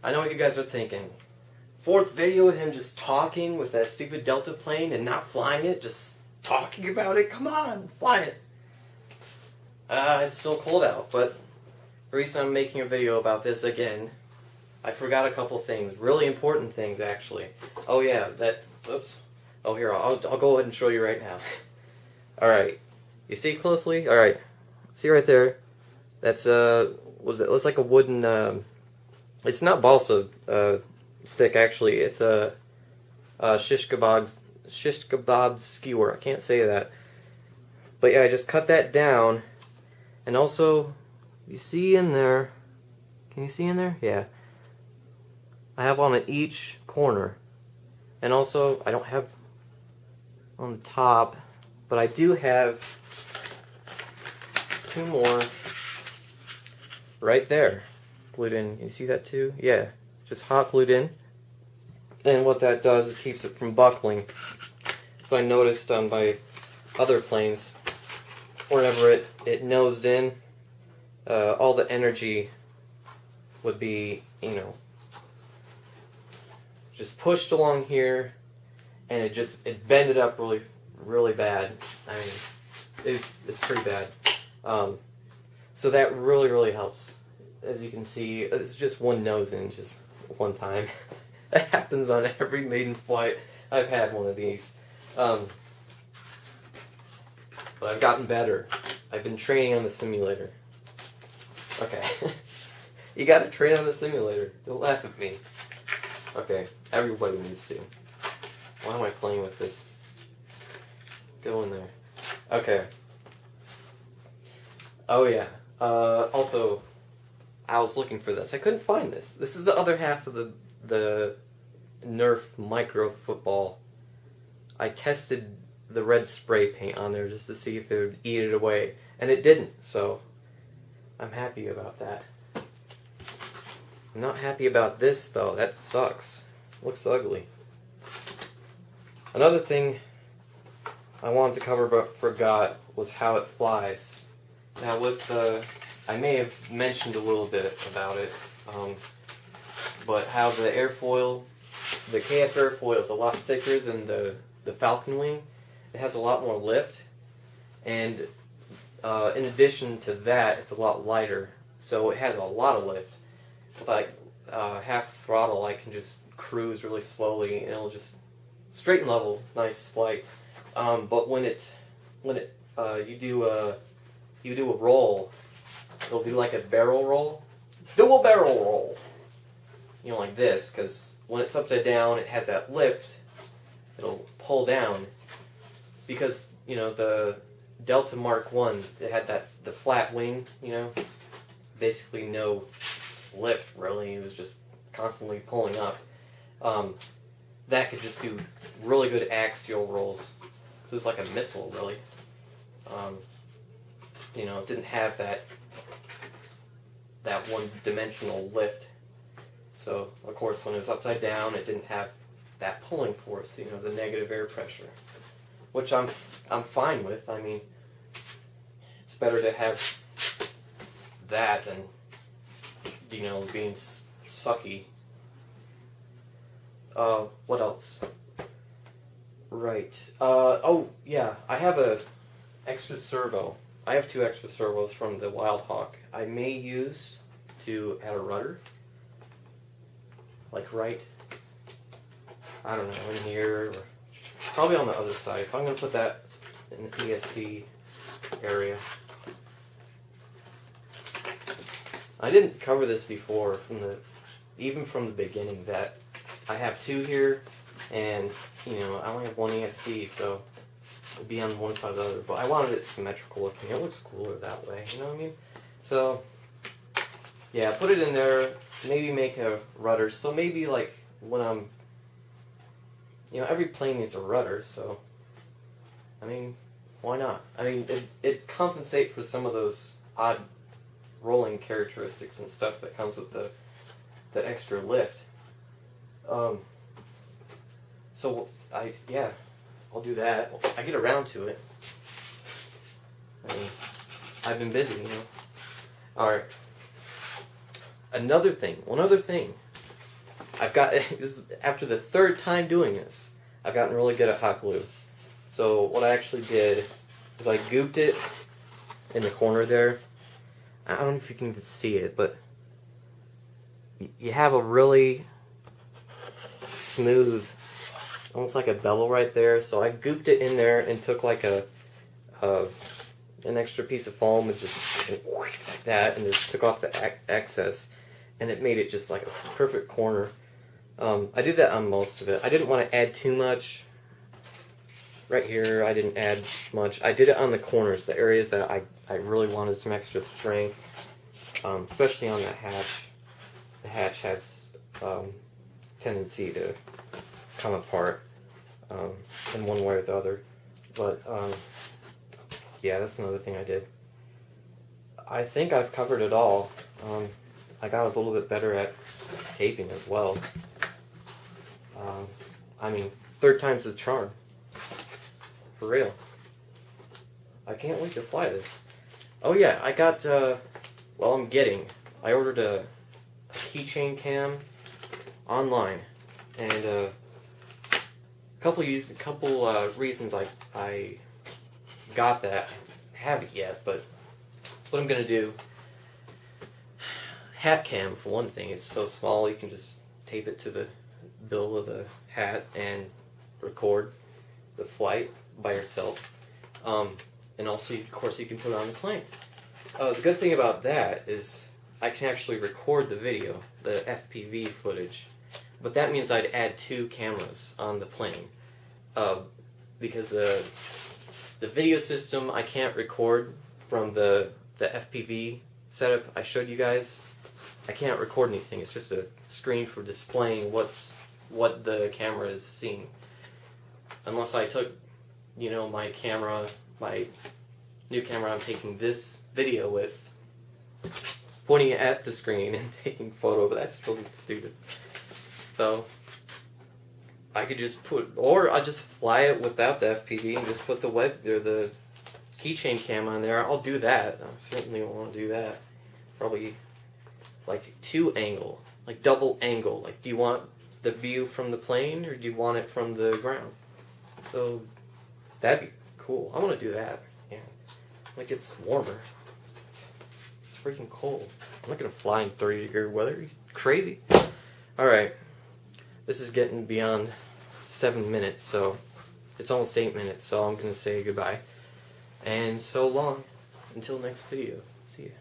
I know what you guys are thinking. Fourth video of him just talking with that stupid Delta plane and not flying it, just talking about it. Come on, fly it. It's still cold out, but the reason I'm making a video about this again, I forgot a couple things, really important things actually. Oh yeah, oops. Oh here, I'll go ahead and show you right now. Alright, you see closely? Alright, see right there? That's, looks like a wooden, it's not balsa stick actually, it's a shish kebab skewer, I can't say that. But yeah, I just cut that down, and also, you see in there, can you see in there? Yeah. I have one on each corner, and also, I don't have on the top, but I do have two more right there, glued in. You see that too? Yeah, just hot glued in. And what that does is keeps it from buckling. So I noticed on my other planes, whenever it nosed in, all the energy would be, just pushed along here, and it bended up really bad. I mean, it's pretty bad. So that really helps. As you can see, it's just one nose in, just one time. That happens on every maiden flight. I've had one of these. But I've gotten better. I've been training on the simulator. Okay. You gotta train on the simulator. Don't laugh at me. Okay, everybody needs to. Why am I playing with this? Go in there. Okay. Oh yeah. Also, I was looking for this. I couldn't find this. This is the other half of the Nerf micro football. I tested the red spray paint on there just to see if it would eat it away, and it didn't, so I'm happy about that. I'm not happy about this though. That sucks. Looks ugly. Another thing I wanted to cover but forgot was how it flies. Now with I may have mentioned a little bit about it, but how the airfoil, the KF airfoil is a lot thicker than the Falcon wing. It has a lot more lift, and in addition to that, it's a lot lighter, so it has a lot of lift. With like half throttle, I can just cruise really slowly, and it'll just straight and level, nice flight. But when you do a roll, it'll do like a barrel roll, do a barrel roll. Like this, because when it's upside down, it has that lift. It'll pull down, because the Delta Mk3, it had the flat wing, basically no lift really. It was just constantly pulling up. That could just do really good axial rolls. So it was like a missile, really. It didn't have that one-dimensional lift. So, of course, when it was upside down, it didn't have that pulling force, the negative air pressure, which I'm fine with. I mean, it's better to have that than being sucky. What else? Right. Oh yeah, I have a extra servo. I have 2 extra servos from the Wild Hawk. I may use to add a rudder. Like right, I don't know, in here, or probably on the other side. If I'm going to put that in the ESC area. I didn't cover this before, even from the beginning, that I have 2 here, and, I only have 1 ESC, so it'll be on one side or the other. But I wanted it symmetrical looking. It looks cooler that way, you know what I mean? So, yeah, put it in there. Maybe make a rudder. So maybe like when I'm, every plane needs a rudder. So, I mean, why not? I mean, it compensates for some of those odd rolling characteristics and stuff that comes with the extra lift. So I'll do that. I get around to it. I mean, I've been busy, All right. One other thing. after the third time doing this, I've gotten really good at hot glue. So what I actually did is I gooped it in the corner there. I don't know if you can see it, but you have a really smooth, almost like a bevel right there. So I gooped it in there and took like an extra piece of foam and just like that, and just took off the excess, and it made it just like a perfect corner. I did that on most of it. I didn't want to add too much. Right here, I didn't add much. I did it on the corners, the areas that I really wanted some extra strength, especially on the hatch. The hatch has tendency to come apart in one way or the other. But yeah, that's another thing I did. I think I've covered it all. I got a little bit better at taping as well. I mean, third time's the charm. For real. I can't wait to fly this. Oh yeah, I got, I ordered a keychain cam online, and a couple reasons I got that. I haven't yet, but what I'm gonna do, hat cam for one thing. It's so small you can just tape it to the bill of the hat and record the flight by yourself. And also, of course, you can put it on the plane. The good thing about that is I can actually record the video, the FPV footage. But that means I'd add 2 cameras on the plane. Because the video system, I can't record from the FPV setup I showed you guys. I can't record anything. It's just a screen for displaying what the camera is seeing. Unless I took, you know, my new camera I'm taking this video with, pointing it at the screen and taking a photo, but that's really stupid. So I could just I'll just fly it without the FPV and just put the keychain cam on there. I'll do that. I certainly want to do that. Probably like 2 angle, like double angle. Like, do you want the view from the plane or do you want it from the ground? So that'd be cool. I want to do that. Yeah, like it's warmer. It's freaking cold. I'm not gonna fly in 30-degree weather. Are you crazy? All right, this is getting beyond 7 minutes, so it's almost 8 minutes. So I'm gonna say goodbye and so long until next video. See ya.